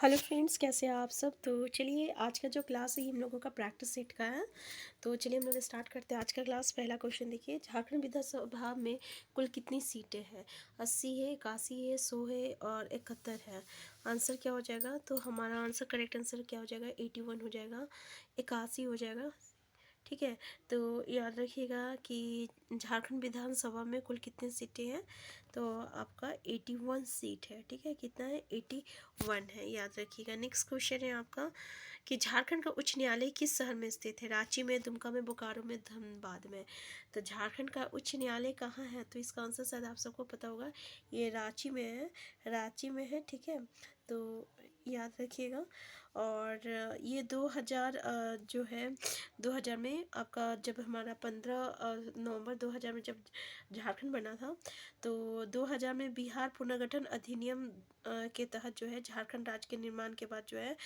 Hello friends, कैसे हैं आप सब। तो चलिए, आज का जो क्लास है ये हम लोगों का प्रैक्टिस सेट का है। तो चलिए हम लोग स्टार्ट करते हैं आज का क्लास। पहला क्वेश्चन देखिए, झारखंड विधानसभा में कुल कितनी सीटें हैं। 80 है, 81 है, 100 है और 71 है। आंसर क्या हो जाएगा। तो हमारा आंसर, करेक्ट आंसर क्या हो जाएगा, 81 हो जाएगा, 81 हो जाएगा। ठीक है। तो याद रखिएगा कि झारखंड विधानसभा में कुल कितनी सीटें हैं। तो आपका 81 सीट है। ठीक है, कितना है, 81 है, याद रखिएगा। नेक्स्ट क्वेश्चन है आपका कि झारखंड का उच्च न्यायालय किस शहर में स्थित है। रांची में, दुमका में, बोकारो में, धनबाद में। तो झारखंड का उच्च न्यायालय कहाँ है। तो इसका आंसर शायद आप सबको पता होगा, ये रांची में है, रांची में है। ठीक है, तो याद रखिएगा। और ये 2000 जो है 2000 में आपका, जब हमारा 15 नवंबर 2000 में जब झारखंड बना था, तो 2000 में बिहार पुनर्गठन अधिनियम के तहत जो है झारखंड राज्य के निर्माण के बाद जो है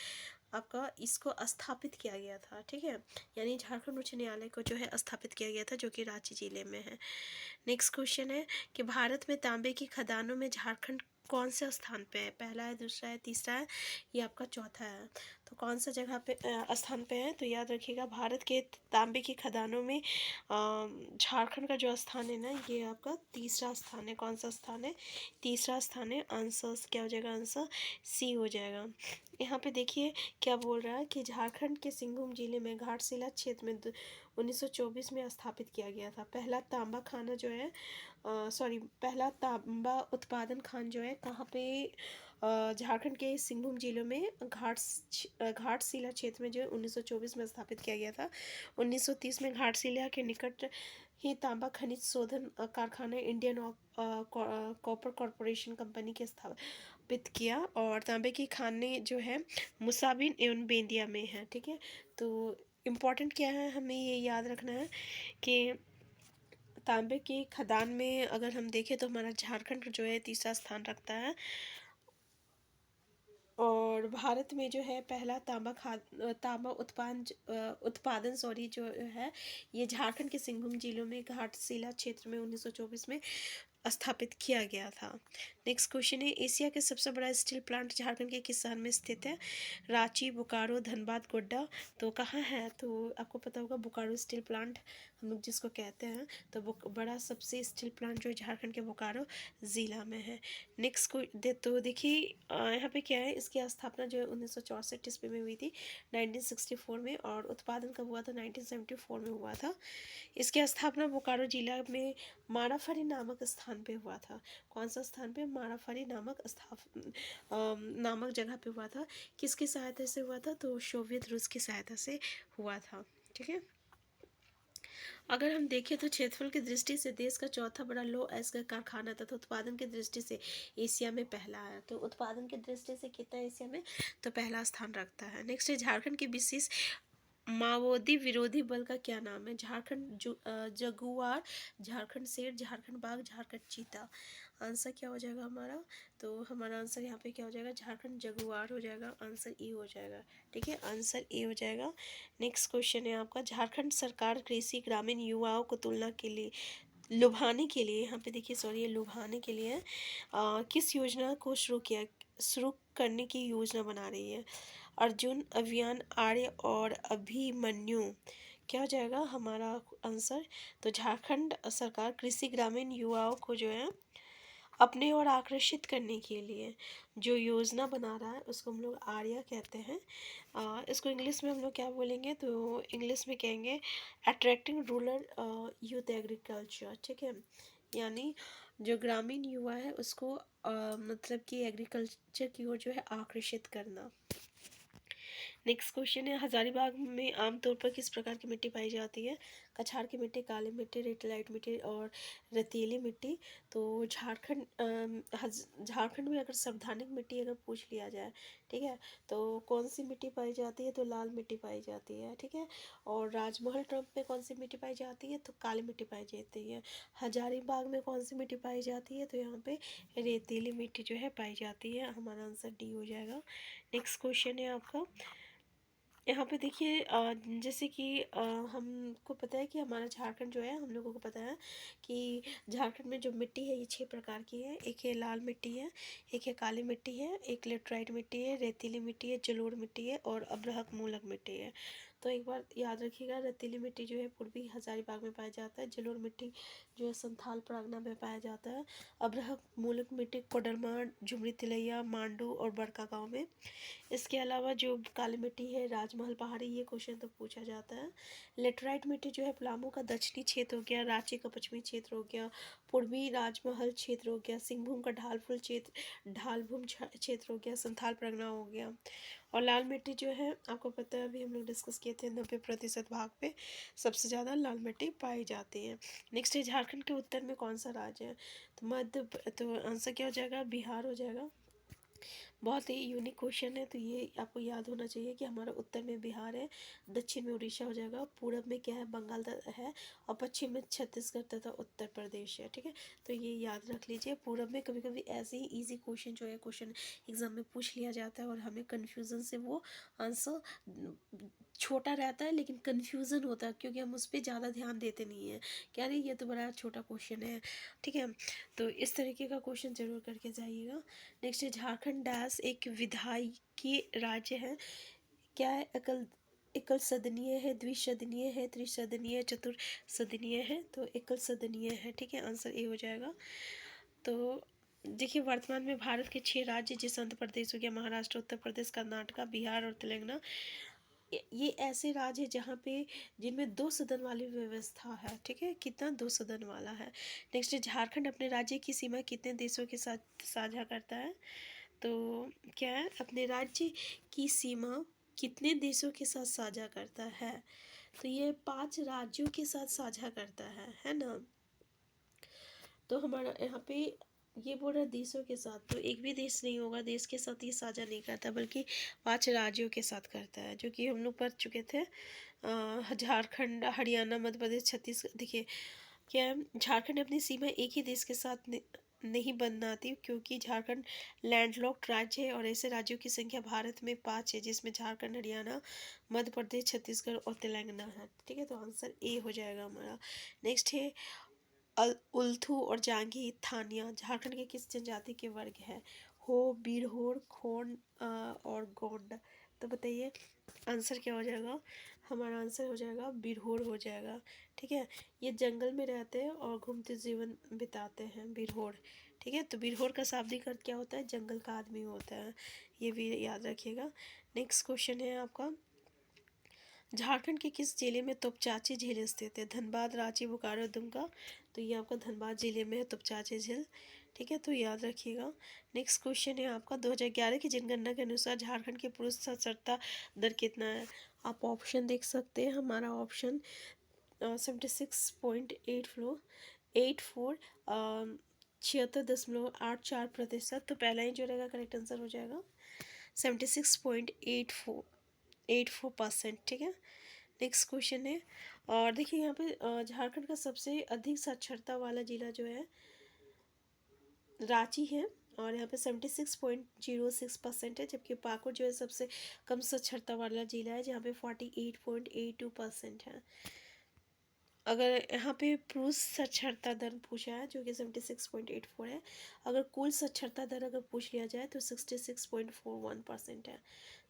आपका इसको स्थापित किया गया था। ठीक है, यानी झारखंड उच्च न्यायालय को जो है स्थापित किया गया था, जो कि रांची जिले में है। नेक्स्ट क्वेश्चन है कि भारत में तांबे की खदानों में झारखंड कौन से स्थान पे है। पहला है, दूसरा है, तीसरा है, ये आपका चौथा है। तो कौन सा जगह पे स्थान पे है। तो याद रखिएगा, भारत के तांबे की खदानों में झारखंड का जो स्थान है ना, ये आपका तीसरा स्थान है। कौन सा स्थान है, तीसरा स्थान है। आंसर क्या हो जाएगा, आंसर सी हो जाएगा। यहाँ पे देखिए क्या बोल रहा है कि झारखंड के सिंहभूम जिले में घाटशिला क्षेत्र में 1924 में स्थापित किया गया था। पहला तांबा खाना जो है, पहला तांबा उत्पादन खान जो है कहाँ पे, झारखंड के सिंहभूम जिलों में घाटशिला क्षेत्र में जो है 1924 में स्थापित किया गया था। 1930 में घाटशिला के निकट ही तांबा खनिज शोधन कारखाना इंडियन कॉपर कॉरपोरेशन कंपनी के स्थापित किया। और तांबे की खानें जो है मुसाबिन एवं बेंदिया में है। ठीक है, तो इम्पॉर्टेंट क्या है, हमें ये याद रखना है कि तांबे की खदान में अगर हम देखें तो हमारा झारखंड जो है तीसरा स्थान रखता है। और भारत में जो है पहला तांबा उत्पादन जो है, ये झारखंड के सिंहभूम जिलों में घाटशिला क्षेत्र में 1924 में स्थापित किया गया था। नेक्स्ट क्वेश्चन है, एशिया के सबसे बड़ा स्टील प्लांट झारखंड के किस शहर में स्थित है। रांची, बोकारो, धनबाद, गोड्डा। तो कहाँ है, तो आपको पता होगा बोकारो स्टील प्लांट हम लोग जिसको कहते हैं। तो बड़ा सबसे स्टील प्लांट जो झारखंड के बोकारो ज़िला में है। नेक्स्ट तो देखिए यहाँ पे क्या है, इसकी स्थापना जो है 1964 ईस्वी में हुई थी, 1964 में। और उत्पादन कब हुआ था, 1974 में हुआ था। इसकी स्थापना बोकारो जिला में माराफरी नामक स्थान पे हुआ था। कौन सा स्थान पे, माराफरी नामक जगह पे हुआ था। किसकी सहायता से हुआ था, तो सोवियत रूस की सहायता से हुआ था। ठीक है, अगर हम देखें तो क्षेत्रफल की दृष्टि से देश का चौथा बड़ा लौह अयस्क का कारखाना तथा उत्पादन की दृष्टि से एशिया में पहला है। तो उत्पादन की दृष्टि से कितना एशिया में, तो पहला स्थान रखता है। नेक्स्ट है, झारखंड की विशेष माओवादी विरोधी बल का क्या नाम है। झारखंड जगुआर, झारखंड शेर, झारखंड बाघ, झारखंड चीता। आंसर क्या हो जाएगा हमारा, तो हमारा आंसर यहाँ पे क्या हो जाएगा, झारखंड जगुआर हो जाएगा। आंसर ए हो जाएगा। ठीक है, आंसर ए हो जाएगा। नेक्स्ट क्वेश्चन है आपका, झारखंड सरकार कृषि ग्रामीण युवाओं को तुलना के लिए लुभाने के लिए, यहाँ पे देखिए सॉरी, ये लुभाने के लिए किस योजना को शुरू करने की योजना बना रही है। अर्जुन अभियान, आर्य और अभिमन्यु। क्या हो जाएगा हमारा आंसर, तो झारखंड सरकार कृषि ग्रामीण युवाओं को जो है अपने ओर आकर्षित करने के लिए जो योजना बना रहा है उसको हम लोग आर्या कहते हैं। इसको इंग्लिश में हम लोग क्या बोलेंगे, तो इंग्लिश में कहेंगे अट्रैक्टिंग रूरल यूथ एग्रीकल्चर। ठीक है, यानी जो ग्रामीण युवा है उसको मतलब कि एग्रीकल्चर की ओर जो है आकर्षित करना। नेक्स्ट क्वेश्चन है, हजारीबाग में आमतौर पर किस प्रकार की मिट्टी पाई जाती है। कछार की मिट्टी, काली मिट्टी, रेतलाइट मिट्टी और रेतीली मिट्टी। तो झारखंड में अगर संवैधानिक मिट्टी अगर पूछ लिया जाए, ठीक है, तो कौन सी मिट्टी पाई जाती है, तो लाल मिट्टी पाई जाती है। ठीक है, और राजमहल ट्रम्प में कौन सी मिट्टी पाई जाती है, तो काली मिट्टी पाई जाती है। हजारीबाग में कौन सी मिट्टी पाई जाती है, तो यहाँ पे रेतीली मिट्टी जो है पाई जाती है। हमारा आंसर डी हो जाएगा। नेक्स्ट क्वेश्चन है आपका यहाँ पे देखिए जैसे कि हमको पता है कि हमारा झारखंड जो है, हम लोगों को पता है कि झारखंड में जो मिट्टी है ये 6 प्रकार की है। एक है लाल मिट्टी है, एक है काली मिट्टी है, एक लेटराइट मिट्टी है, रेतीली मिट्टी है, जलोढ़ मिट्टी है और अब्रहक मूलक मिट्टी है। तो एक बार याद रखिएगा, रेतीली मिट्टी जो है पूर्वी हजारीबाग में पाया जाता है, जलोढ़ मिट्टी जो है संथाल परगना में पाया जाता है, अब्रहक मूलक मिट्टी कोडरमा, झुमरी तिलैया, मांडू और बड़का गाँव में। इसके अलावा जो काली मिट्टी है राजमहल पहाड़ी, ये क्वेश्चन तो पूछा जाता है। लेटराइट मिट्टी जो है पलामू का दक्षिणी क्षेत्र हो गया, रांची का पश्चिमी क्षेत्र हो गया, पूर्वी राजमहल क्षेत्र हो गया, सिंहभूम का ढालपुर क्षेत्र, ढालभूम क्षेत्र हो गया, संथाल परगना हो गया। और लाल मिट्टी जो है आपको पता है, अभी हम लोग डिस्कस किए थे, 90% भाग पे सबसे ज़्यादा लाल मिट्टी पाई जाती है। नेक्स्ट है झारखंड के उत्तर में कौन सा राज्य है? तो आंसर क्या हो जाएगा? बिहार हो जाएगा। बहुत ही यूनिक क्वेश्चन है, तो ये आपको याद होना चाहिए कि हमारा उत्तर में बिहार है, दक्षिण में उड़ीसा हो जाएगा, पूरब में क्या है? बंगाल है, और पश्चिम में छत्तीसगढ़ तथा उत्तर प्रदेश है। ठीक है, तो ये याद रख लीजिए। पूरब में कभी कभी ऐसे ही इजी क्वेश्चन जो है क्वेश्चन एग्जाम में पूछ लिया जाता है और हमें कन्फ्यूज़न से वो आंसर छोटा रहता है, लेकिन कन्फ्यूज़न होता है क्योंकि हम उस पर ज़्यादा ध्यान देते नहीं हैं। क्या नहीं, ये तो बड़ा छोटा क्वेश्चन है। ठीक है, तो इस तरीके का क्वेश्चन जरूर करके जाइएगा। नेक्स्ट है झारखंड डैश एक विधायी राज्य है। क्या है? एकल सदनीय है, द्विसदनीय है, त्रिसदनीय, चतुर्सदनीय है। तो एकल सदनीय है। ठीक है, आंसर ए हो जाएगा। तो देखिए, वर्तमान में भारत के 6 राज्य जैसे आंध्र प्रदेश हो गया, महाराष्ट्र, उत्तर प्रदेश, कर्नाटका, बिहार और तेलंगाना, ये ऐसे राज्य है जहाँ पे जिनमें 2 सदन वाली व्यवस्था है। ठीक है, कितना? 2 सदन वाला है। नेक्स्ट है झारखंड अपने राज्य की सीमा कितने देशों के साथ साझा करता है? तो क्या है? अपने राज्य की सीमा कितने देशों के साथ साझा करता है? तो ये 5 राज्यों के साथ साझा करता है ना। तो हमारा यहाँ पे ये बोल रहा है देशों के साथ, तो एक भी देश नहीं होगा, देश के साथ ये साझा नहीं करता, बल्कि 5 राज्यों के साथ करता है, जो कि हम लोग पढ़ चुके थे। झारखंड, हरियाणा, मध्य प्रदेश, छत्तीसगढ़। देखिए क्या है, झारखंड अपनी सीमा एक ही देश के साथ नहीं बनाती, क्योंकि झारखंड लैंडलॉक्ड राज्य है और ऐसे राज्यों की संख्या भारत में 5 है, जिसमें झारखंड, हरियाणा, मध्य प्रदेश, छत्तीसगढ़ और तेलंगाना है। ठीक है, तो आंसर ए हो जाएगा हमारा। नेक्स्ट है उल्थू और जांगी थानिया झारखंड के किस जनजाति के वर्ग है? हो, बीरहोर, खोंड और गोंड। तो बताइए आंसर क्या हो जाएगा? हमारा आंसर हो जाएगा बीरहोर हो जाएगा। ठीक है, ये जंगल में रहते हैं और घूमते जीवन बिताते हैं, बीरहोर। ठीक है, तो बीरहोर का शाब्दिक अर्थ क्या होता है? जंगल का आदमी होता है, ये भी याद रखिएगा। नेक्स्ट क्वेश्चन है आपका, झारखंड के किस जिले में तोपचाची झील स्थित है? धनबाद, रांची, बोकारो, दुमका। तो ये आपका धनबाद जिले में है तोपचाची झील। ठीक है, तो याद रखिएगा। नेक्स्ट क्वेश्चन है आपका, 2011 की जनगणना के अनुसार झारखंड के पुरुष साक्षरता दर कितना है? आप ऑप्शन देख सकते हैं। हमारा ऑप्शन 76.84, 76.84%। तो पहला ही जो रहेगा करेक्ट आंसर हो जाएगा 76.84%। ठीक है, नेक्स्ट क्वेश्चन है, और देखिए यहाँ पे झारखंड का सबसे अधिक साक्षरता वाला जिला जो है रांची है, और यहाँ पे 76.06% है, जबकि पाकुड़ जो है सबसे कम साक्षरता वाला जिला है, जहाँ पे 48.82% है। अगर यहाँ पे पुरुष साक्षरता दर पूछा है जो कि 76.84 है, अगर कुल साक्षरता दर अगर पूछ लिया जाए तो 66.41% है,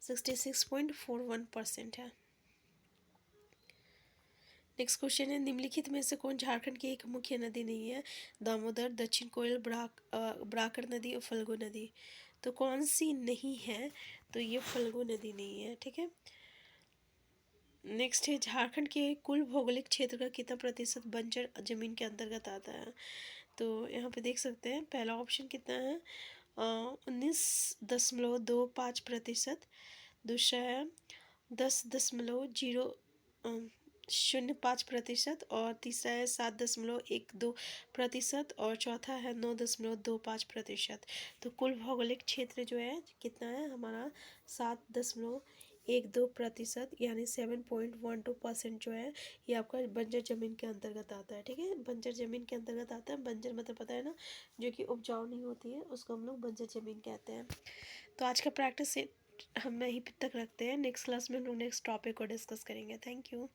66.41% है। नेक्स्ट क्वेश्चन है, निम्नलिखित में से कौन झारखंड की एक मुख्य नदी नहीं है? दामोदर, दक्षिण कोयल, ब्राकर नदी और फल्गु नदी। तो कौन सी नहीं है? तो ये फल्गु नदी नहीं है। ठीक है, नेक्स्ट है, झारखंड के कुल भौगोलिक क्षेत्र का कितना प्रतिशत बंजर जमीन के अंतर्गत आता है? तो यहाँ पे देख सकते हैं, पहला ऑप्शन कितना है? 19.25%। दूसरा है 10.05%, और तीसरा है 7.12%, और चौथा है 9.25%। तो कुल भौगोलिक क्षेत्र जो है कितना है हमारा? 7.12%, यानी 7.12% जो है ये आपका बंजर जमीन के अंतर्गत आता है। ठीक है, बंजर जमीन के अंतर्गत आता है। बंजर मतलब पता है ना, जो कि उपजाऊ नहीं होती है, उसको हम लोग बंजर जमीन कहते हैं। तो आज का प्रैक्टिस हम यहीं तक रखते हैं। नेक्स्ट क्लास में हम लोग नेक्स्ट टॉपिक को डिस्कस करेंगे। Thank you.